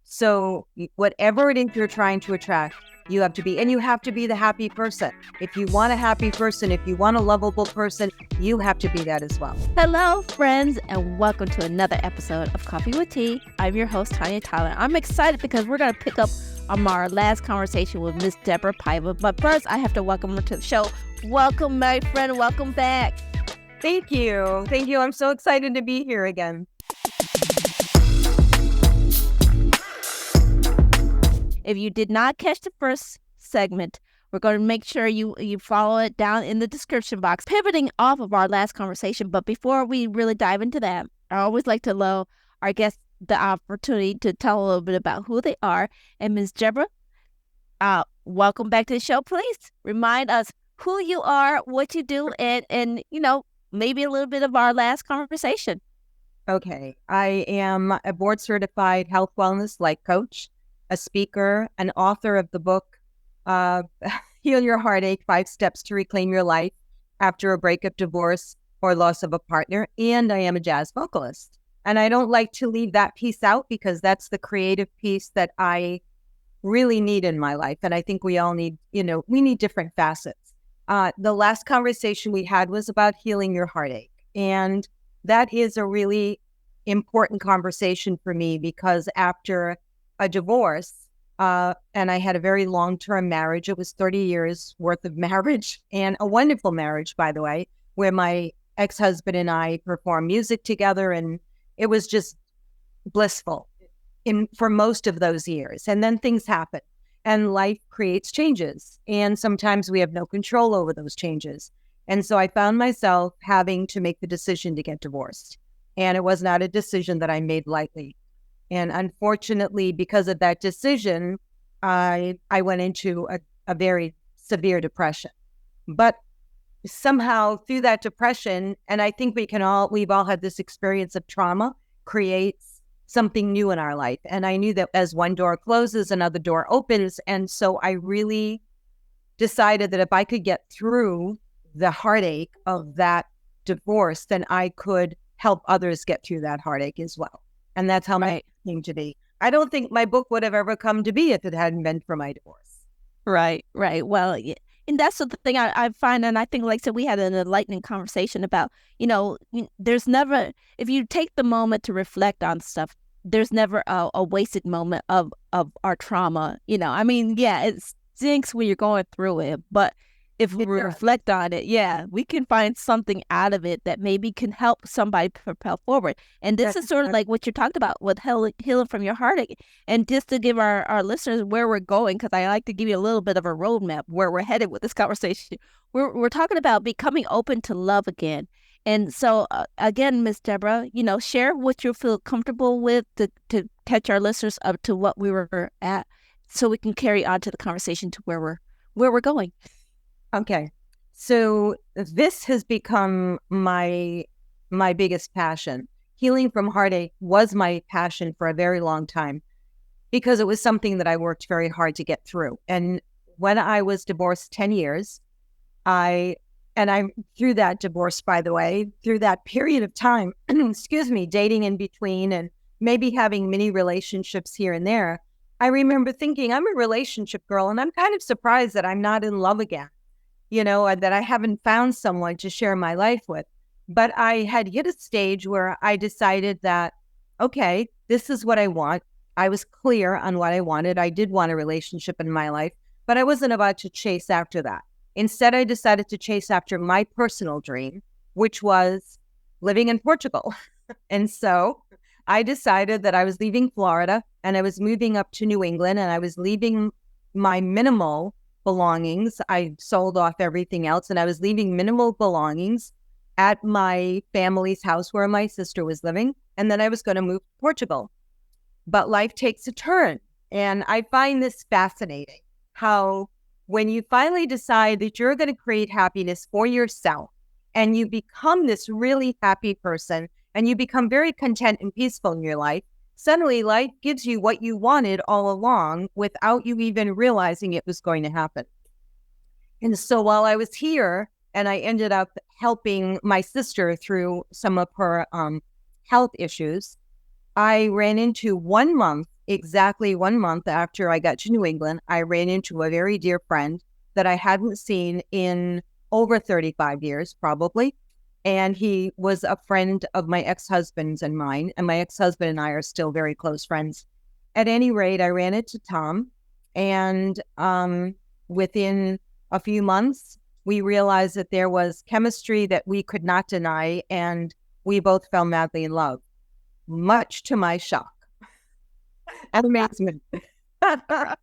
So whatever it is you're trying to attract, you have to be, and you have to be the happy person. If you want a happy person, if you want a lovable person, you have to be that as well. Hello, friends, and welcome to another episode of Coffee with Tea. I'm your host, Tonia. I'm excited because we're going to pick up on our last conversation with Miss Deborah Paiva. But first, I have to welcome her to the show. Welcome, my friend. Welcome back. Thank you. Thank you. I'm so excited to be here again. If you did not catch the first segment, we're going to make sure you follow it down in the description box, pivoting off of our last conversation. But before we really dive into that, I always like to allow our guests the opportunity to tell a little bit about who they are. And Ms. Deborah, welcome back to the show. Please remind us who you are, what you do, and maybe a little bit of our last conversation. Okay. I am a board-certified health wellness life coach, a speaker, an author of the book, Heal Your Heartache, 5 Steps to Reclaim Your Life After a Breakup, Divorce, or Loss of a Partner, and I am a jazz vocalist. And I don't like to leave that piece out because that's the creative piece that I really need in my life. And I think we all need, we need different facets. The last conversation we had was about healing your heartache. And that is a really important conversation for me because after a divorce, and I had a very long-term marriage. It was 30 years worth of marriage, and a wonderful marriage, by the way, where my ex-husband and I performed music together, and it was just blissful for most of those years. And then things happen, and life creates changes, and sometimes we have no control over those changes. And so I found myself having to make the decision to get divorced, and it was not a decision that I made lightly. And unfortunately, because of that decision, I went into a very severe depression. But somehow through that depression, and I think we've all had this experience of trauma, creates something new in our life. And I knew that as one door closes, another door opens. And so I really decided that if I could get through the heartache of that divorce, then I could help others get through that heartache as well. And that's how my came to be. I don't think my book would have ever come to be if it hadn't been for my divorce. Right. Well, and that's the thing I find, and I think, like I said, we had an enlightening conversation about, there's never, if you take the moment to reflect on stuff, there's never a wasted moment of our trauma. It stinks when you're going through it, but if we reflect on it, we can find something out of it that maybe can help somebody propel forward. And this is sort of like what you talked about with healing from your heartache. And just to give our listeners where we're going, because I like to give you a little bit of a roadmap where we're headed with this conversation. We're talking about becoming open to love again. And so, again, Miss Deborah, share what you feel comfortable with to catch our listeners up to what we were at so we can carry on to the conversation to where we're going. Okay. So this has become my biggest passion. Healing from heartache was my passion for a very long time because it was something that I worked very hard to get through. And when I was divorced 10 years, I through that divorce, by the way, through that period of time, dating in between and maybe having many relationships here and there, I remember thinking, I'm a relationship girl and I'm kind of surprised that I'm not in love again. That I haven't found someone to share my life with. But I had hit a stage where I decided that, okay, this is what I want. I was clear on what I wanted. I did want a relationship in my life, but I wasn't about to chase after that. Instead, I decided to chase after my personal dream, which was living in Portugal. And so I decided that I was leaving Florida and I was moving up to New England and I was leaving my minimal belongings. I sold off everything else and I was leaving minimal belongings at my family's house where my sister was living. And then I was going to move to Portugal. But life takes a turn. And I find this fascinating how when you finally decide that you're going to create happiness for yourself and you become this really happy person and you become very content and peaceful in your life, suddenly life gives you what you wanted all along without you even realizing it was going to happen. And so while I was here and I ended up helping my sister through some of her health issues, I ran into 1 month exactly 1 month after I got to New England, I ran into a very dear friend that I hadn't seen in over 35 years, probably. And he was a friend of my ex-husband's and mine. And my ex-husband and I are still very close friends. At any rate, I ran into Tom. And within a few months, we realized that there was chemistry that we could not deny. And we both fell madly in love, much to my shock and amazement. I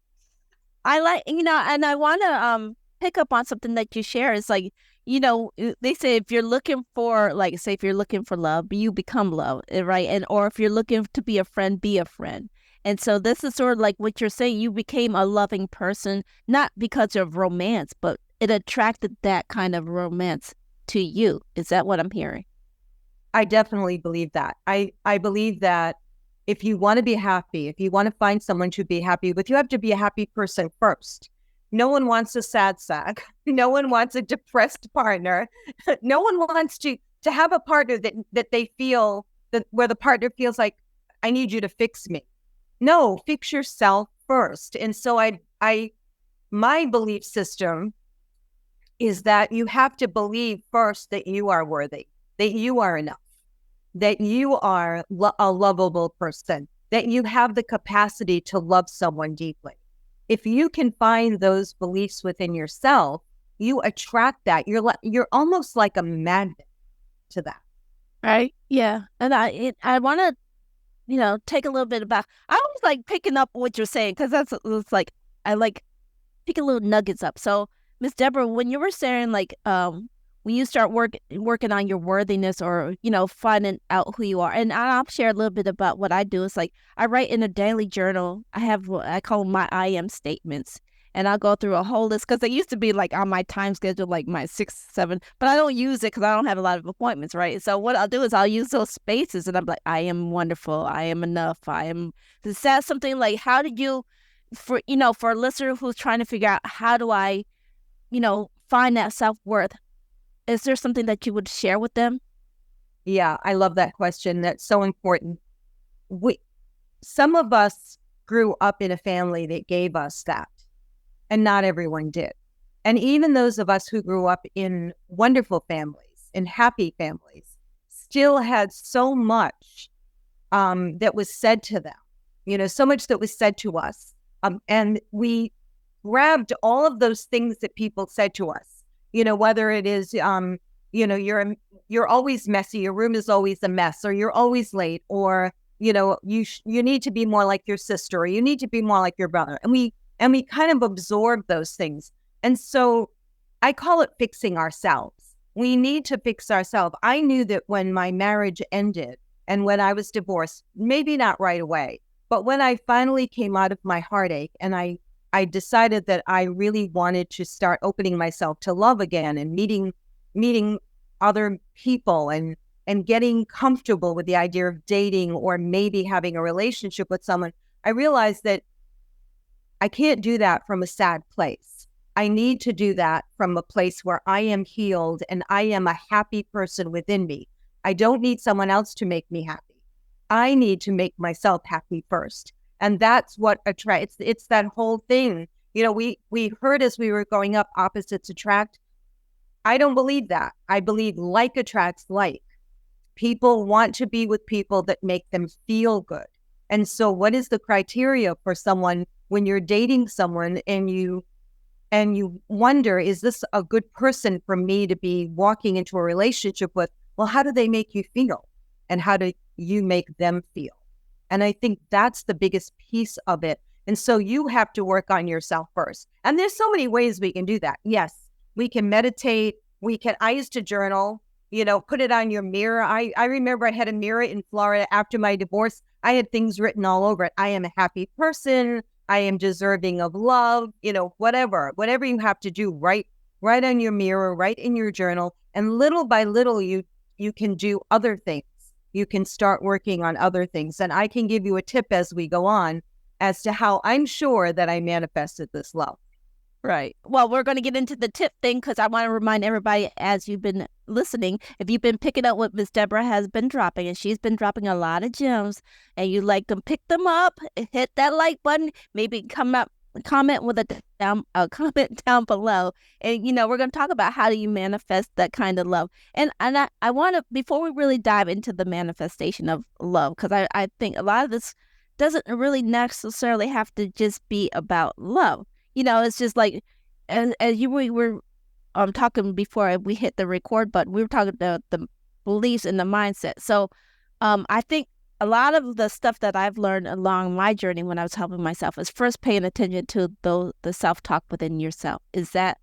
like, and I want to pick up on something that you share. It's like, they say if you're looking for, like, say if you're looking for love, you become love, right? And or if you're looking to be a friend, be a friend. And so this is sort of like what you're saying. You became a loving person, not because of romance, but it attracted that kind of romance to you. Is that what I'm hearing? I definitely believe that. I believe that if you want to be happy, if you want to find someone to be happy with, you have to be a happy person first. No one wants a sad sack. No one wants a depressed partner. No one wants to have a partner that they feel that where the partner feels like, I need you to fix me. No, fix yourself first. And so my belief system is that you have to believe first that you are worthy, that you are enough, that you are a lovable person, that you have the capacity to love someone deeply. If you can find those beliefs within yourself, you attract that. You're almost like a magnet to that. Right. Yeah. And I want to, take a little bit about, I always like picking up what you're saying because it's like, I like picking little nuggets up. So Miss Deborah, when you were saying like, when you start working on your worthiness or, finding out who you are. And I'll share a little bit about what I do. It's like I write in a daily journal. I have what I call my I am statements. And I'll go through a whole list because it used to be like on my time schedule, like my 6, 7, but I don't use it because I don't have a lot of appointments, right? So what I'll do is I'll use those spaces and I'm like, I am wonderful. I am enough. Is that something like, how did you, for a listener who's trying to figure out how do I, find that self-worth? Is there something that you would share with them? Yeah, I love that question. That's so important. Some of us grew up in a family that gave us that, and not everyone did. And even those of us who grew up in wonderful families, in happy families, still had so much that was said to them, so much that was said to us. And we grabbed all of those things that people said to us. Whether it is, you're always messy, your room is always a mess, or you're always late, or, you need to be more like your sister, or you need to be more like your brother. And we kind of absorb those things. And so I call it fixing ourselves. We need to fix ourselves. I knew that when my marriage ended and when I was divorced, maybe not right away, but when I finally came out of my heartache and I decided that I really wanted to start opening myself to love again and meeting other people and getting comfortable with the idea of dating or maybe having a relationship with someone, I realized that I can't do that from a sad place. I need to do that from a place where I am healed and I am a happy person within me. I don't need someone else to make me happy. I need to make myself happy first. And that's what attracts. It's that whole thing. We heard as we were growing up, opposites attract. I don't believe that. I believe like attracts like. People want to be with people that make them feel good. And so what is the criteria for someone when you're dating someone and you wonder, is this a good person for me to be walking into a relationship with? Well, how do they make you feel? And how do you make them feel? And I think that's the biggest piece of it. And so you have to work on yourself first. And there's so many ways we can do that. Yes, we can meditate. I used to journal, put it on your mirror. I remember I had a mirror in Florida after my divorce. I had things written all over it. I am a happy person. I am deserving of love, whatever you have to do, write on your mirror, write in your journal. And little by little, you can do other things. You can start working on other things. And I can give you a tip as we go on as to how I'm sure that I manifested this love. Right. Well, we're going to get into the tip thing because I want to remind everybody as you've been listening, if you've been picking up what Miss Deborah has been dropping, and she's been dropping a lot of gems, and you like them, pick them up, hit that like button, maybe comment with a comment down below, and we're going to talk about how do you manifest that kind of love. And I want to, before we really dive into the manifestation of love, because I think a lot of this doesn't really necessarily have to just be about love. It's just like, as we were talking before we hit the record button, we were talking about the beliefs and the mindset. So I think a lot of the stuff that I've learned along my journey when I was helping myself is first paying attention to the self-talk within yourself. Is that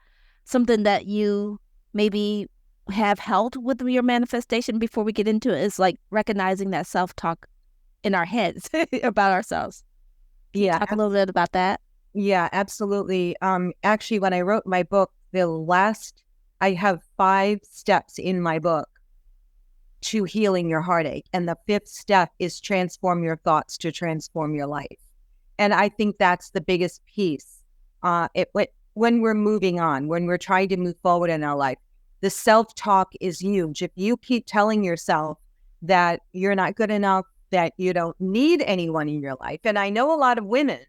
something that you maybe have held with your manifestation before we get into it? Is like recognizing that self-talk in our heads about ourselves. Can you talk a little bit about that? Yeah, absolutely. Actually, when I wrote my book, I have 5 steps in my book to healing your heartache. And the 5th step is transform your thoughts to transform your life. And I think that's the biggest piece. When we're moving on, when we're trying to move forward in our life, the self-talk is huge. If you keep telling yourself that you're not good enough, that you don't need anyone in your life. And I know a lot of women,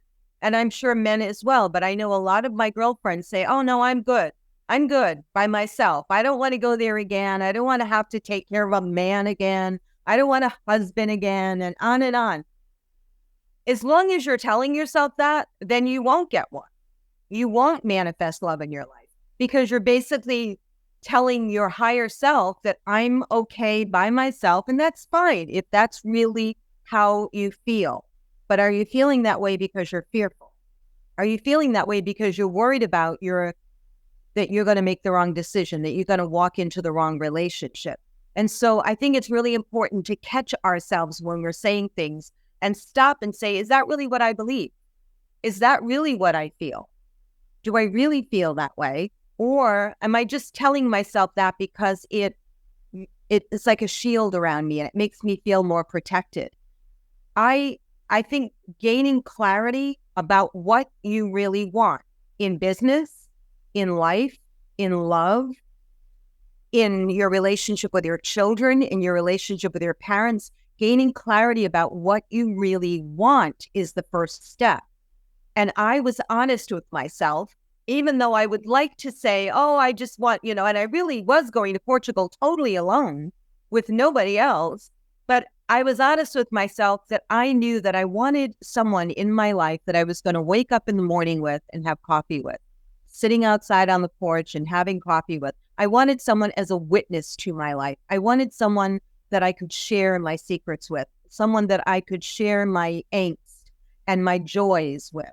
and I'm sure men as well, but I know a lot of my girlfriends say, oh, no, I'm good. I'm good by myself. I don't want to go there again. I don't want to have to take care of a man again. I don't want a husband again, and on and on. As long as you're telling yourself that, then you won't get one. You won't manifest love in your life because you're basically telling your higher self that I'm okay by myself, and that's fine if that's really how you feel. But are you feeling that way because you're fearful? Are you feeling that way because you're worried about that you're going to make the wrong decision, that you're going to walk into the wrong relationship? And so I think it's really important to catch ourselves when we're saying things and stop and say, is that really what I believe? Is that really what I feel? Do I really feel that way? Or am I just telling myself that because it's like a shield around me and it makes me feel more protected? I think gaining clarity about what you really want in business, in life, in love, in your relationship with your children, in your relationship with your parents, gaining clarity about what you really want is the first step. And I was honest with myself, even though I would like to say, oh, I just want, and I really was going to Portugal totally alone with nobody else. But I was honest with myself that I knew that I wanted someone in my life that I was going to wake up in the morning with and have coffee with, sitting outside on the porch and having coffee with. I wanted someone as a witness to my life. I wanted someone that I could share my secrets with, someone that I could share my angst and my joys with.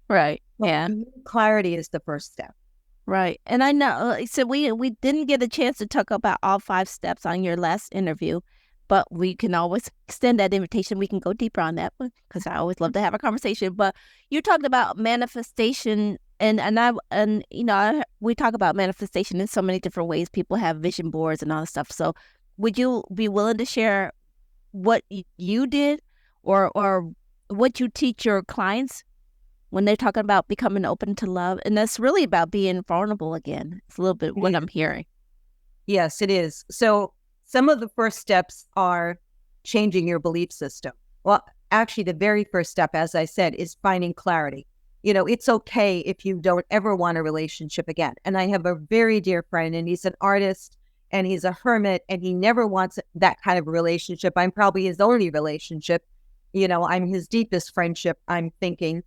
Right. Yeah. Clarity is the first step. Right. And I know, so we didn't get a chance to talk about all 5 steps on your last interview, but we can always extend that invitation. We can go deeper on that one because I always love to have a conversation. But you talked about manifestation, we talk about manifestation in so many different ways. People have vision boards and all this stuff. So would you be willing to share what you did or what you teach your clients when they're talking about becoming open to love? And that's really about being vulnerable again. It's a little bit what I'm hearing. Yes, it is. So some of the first steps are changing your belief system. Well, actually, the very first step, as I said, is finding clarity. It's okay if you don't ever want a relationship again. And I have a very dear friend, and he's an artist, and he's a hermit, and he never wants that kind of relationship. I'm probably his only relationship. I'm his deepest friendship, I'm thinking,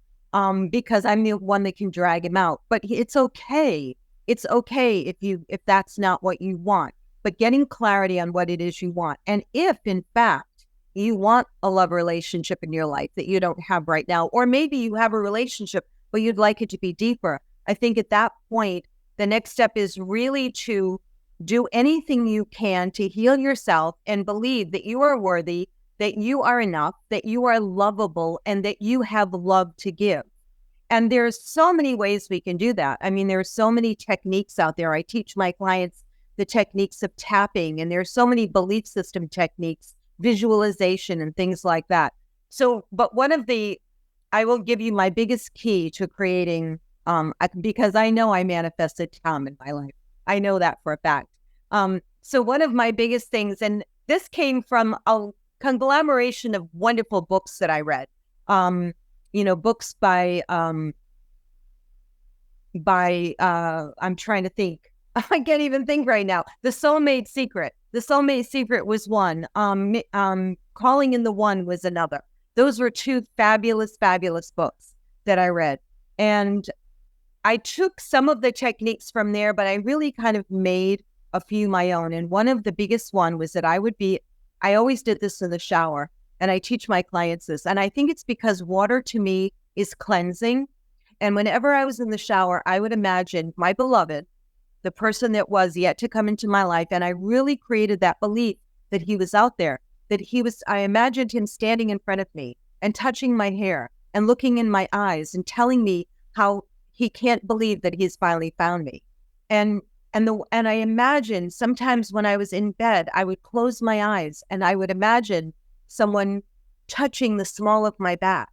because I'm the one that can drag him out. But it's okay. It's okay if that's not what you want. But getting clarity on what it is you want. And if, in fact, you want a love relationship in your life that you don't have right now, or maybe you have a relationship, but you'd like it to be deeper, I think at that point, the next step is really to do anything you can to heal yourself and believe that you are worthy, that you are enough, that you are lovable, and that you have love to give. And there's so many ways we can do that. I mean, there are so many techniques out there. I teach my clients the techniques of tapping, and there's so many belief system techniques, visualization, and things like that. So, but I will give you my biggest key to creating because I know I manifested Tom in my life. I know that for a fact. So one of my biggest things, and this came from a conglomeration of wonderful books that I read. Books by I'm trying to think. I can't even think right now. The Soulmate Secret. The Soulmate Secret was one. Calling in the One was another. Those were two fabulous, fabulous books that I read. And I took some of the techniques from there, but I really kind of made a few my own. And one of the biggest one was that I always did this in the shower, and I teach my clients this. And I think it's because water to me is cleansing. And whenever I was in the shower, I would imagine my beloved, the person that was yet to come into my life. And I really created that belief that he was out there, I imagined him standing in front of me and touching my hair and looking in my eyes and telling me how he can't believe that he's finally found me. And I imagine sometimes when I was in bed, I would close my eyes and I would imagine someone touching the small of my back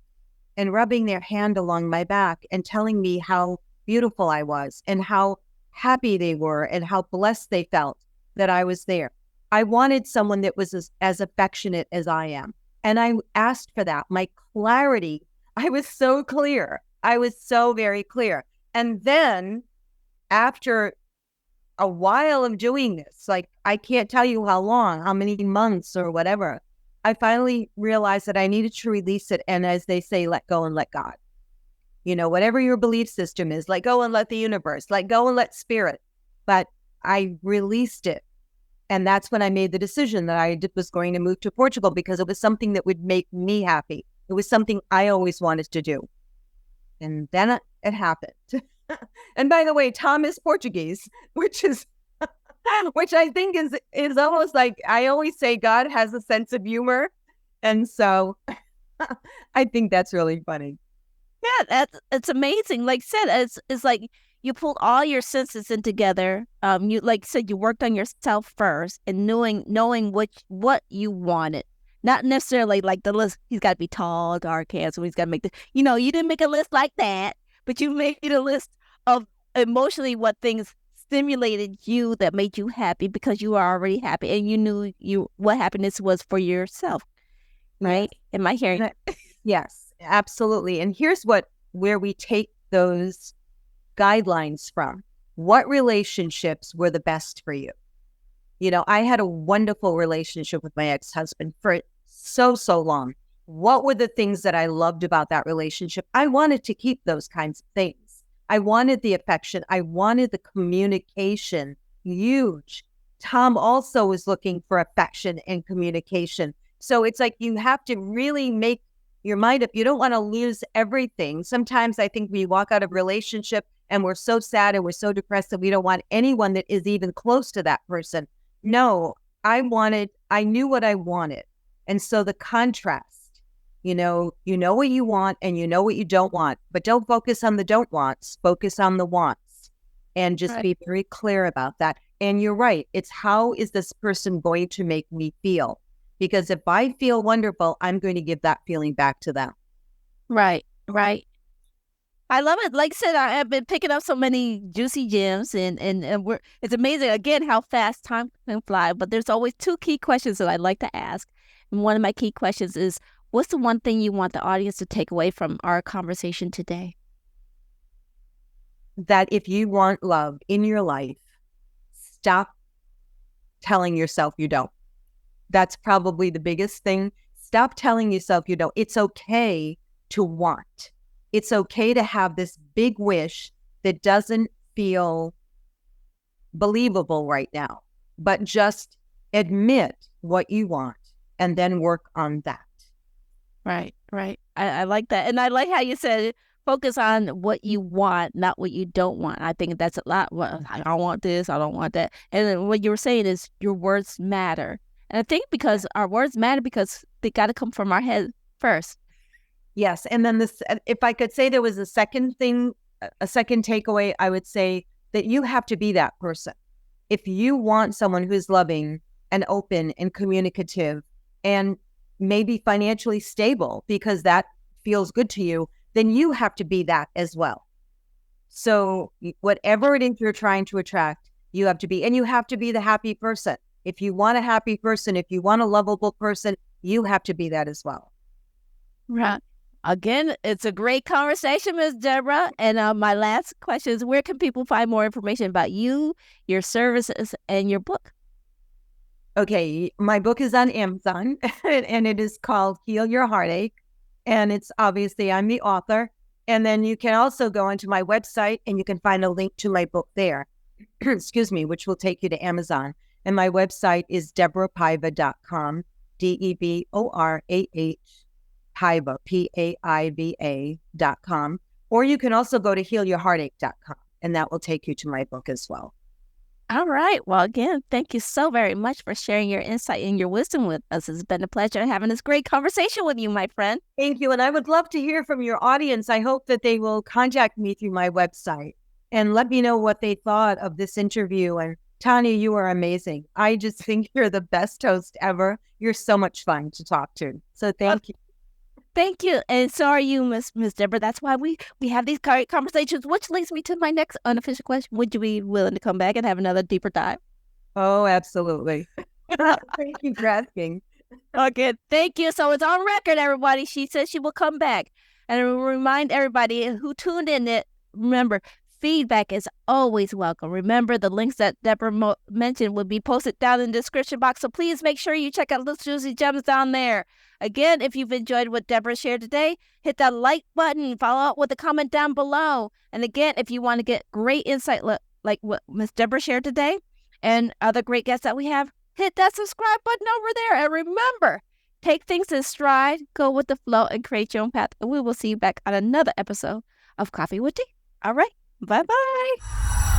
and rubbing their hand along my back and telling me how beautiful I was and how happy they were and how blessed they felt that I was there. I wanted someone that was as affectionate as I am. And I asked for that. My clarity, I was so clear. I was so very clear. And then after a while of doing this, like I can't tell you how long, how many months or whatever, I finally realized that I needed to release it. And as they say, let go and let God. Whatever your belief system is, let go and let the universe, let go and let spirit. But I released it. And that's when I made the decision that I was going to move to Portugal, because it was something that would make me happy. It was something I always wanted to do. And then it happened. And by the way, Tom is Portuguese, which I think is almost like, I always say God has a sense of humor. And so I think that's really funny. Yeah, it's amazing. Like I said, it's like you pulled all your senses in together. You, like you said, you worked on yourself first and knowing what you wanted. Not necessarily like the list, he's got to be tall, dark, handsome, he's got to make the, you didn't make a list like that, but you made a list of emotionally what things stimulated you that made you happy because you were already happy and you knew what happiness was for yourself. Right? Am I hearing? Yes, absolutely. And here's where we take those guidelines from. What relationships were the best for you? I had a wonderful relationship with my ex-husband for so long. What were the things that I loved about that relationship? I wanted to keep those kinds of things. I wanted the affection. I wanted the communication. Huge. Tom also was looking for affection and communication. So it's like you have to really make your mind up. You don't want to lose everything. Sometimes I think we walk out of a relationship and we're so sad and we're so depressed that we don't want anyone that is even close to that person. No, I knew what I wanted. And so the contrast, you know what you want and you know what you don't want, but don't focus on the don't wants, focus on the wants, and just be very clear about that. And you're right. It's how is this person going to make me feel? Because if I feel wonderful, I'm going to give that feeling back to them. Right. I love it. Like I said, I have been picking up so many juicy gems, and it's amazing, again, how fast time can fly. But there's always two key questions that I'd like to ask. And one of my key questions is, what's the one thing you want the audience to take away from our conversation today? That if you want love in your life, stop telling yourself you don't. That's probably the biggest thing. Stop telling yourself you don't. It's okay to want. It's okay to have this big wish that doesn't feel believable right now, but just admit what you want and then work on that. Right. I like that. And I like how you said focus on what you want, not what you don't want. I think that's a lot. Well, I don't want this, I don't want that. And then what you were saying is your words matter. And I think because our words matter because they got to come from our head first. Yes. And then this, if I could say there was a second takeaway, I would say that you have to be that person. If you want someone who's loving and open and communicative and maybe financially stable because that feels good to you, then you have to be that as well. So whatever it is you're trying to attract, you have to be, and you have to be the happy person. If you want a happy person, if you want a lovable person, you have to be that as well. Right. Again, it's a great conversation, Ms. Deborah. And my last question is, where can people find more information about you, your services, and your book? Okay, my book is on Amazon, and it is called Heal Your Heartache. And it's obviously, I'm the author. And then you can also go onto my website and you can find a link to my book there, excuse me, which will take you to Amazon. And my website is deborahpaiva.com, DEBORAH, Paiva, PAIVA.com. Or you can also go to healyourheartache.com, and that will take you to my book as well. All right. Well, again, thank you so very much for sharing your insight and your wisdom with us. It's been a pleasure having this great conversation with you, my friend. Thank you. And I would love to hear from your audience. I hope that they will contact me through my website and let me know what they thought of this interview. And Tonia, you are amazing. I just think you're the best host ever. You're so much fun to talk to. So thank you. Thank you. And so are you, Miss Deborah. That's why we have these great conversations, which leads me to my next unofficial question. Would you be willing to come back and have another deeper dive? Oh, absolutely. Thank you for asking. Okay, thank you. So it's on record, everybody. She says she will come back. And I will remind everybody who tuned in that, remember, feedback is always welcome. Remember, the links that Deborah mentioned will be posted down in the description box. So please make sure you check out those juicy gems down there. Again, if you've enjoyed what Deborah shared today, hit that like button, follow up with a comment down below. And again, if you want to get great insight like what Miss Deborah shared today and other great guests that we have, hit that subscribe button over there. And remember, take things in stride, go with the flow, and create your own path. And we will see you back on another episode of Coffee with Tea. All right. Bye-bye.